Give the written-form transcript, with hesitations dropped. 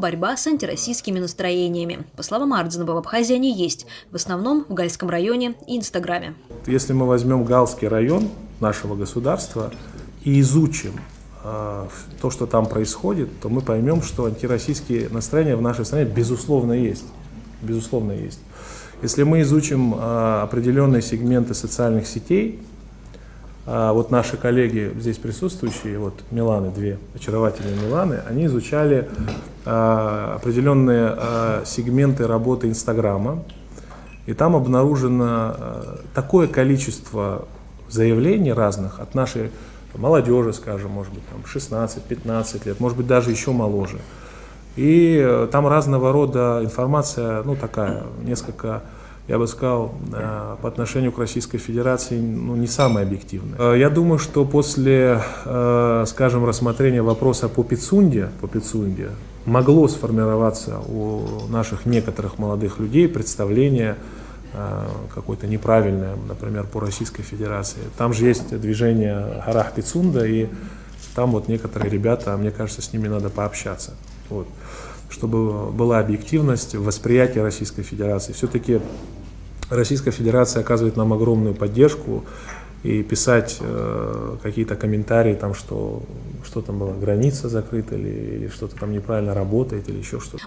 борьба с антироссийскими настроениями. По словам Ардзинова, в Абхазии они есть, в основном в Гальском районе и Инстаграме. Если мы возьмем Галский район нашего государства и изучим то, что там происходит, то мы поймем, что антироссийские настроения в нашей стране безусловно есть. Безусловно есть. Если мы изучим определенные сегменты социальных сетей, вот наши коллеги здесь присутствующие, вот Миланы, две очаровательные Миланы, они изучали определенные сегменты работы Инстаграма, и там обнаружено такое количество заявлений разных от нашей молодежи, скажем, может быть, 16-15 лет, может быть, даже еще моложе. И там разного рода информация, ну, такая, несколько, я бы сказал, по отношению к Российской Федерации, ну, не самая объективная. Я думаю, что после, скажем, рассмотрения вопроса по Пицунде могло сформироваться у наших некоторых молодых людей представление какое-то неправильное, например, по Российской Федерации. Там же есть движение Гарах Пицунда, и там вот некоторые ребята, мне кажется, с ними надо пообщаться, вот, чтобы была объективность в восприятии Российской Федерации. Все-таки Российская Федерация оказывает нам огромную поддержку, и писать какие-то комментарии, там, что там была граница закрыта, или что-то там неправильно работает, или еще что-то.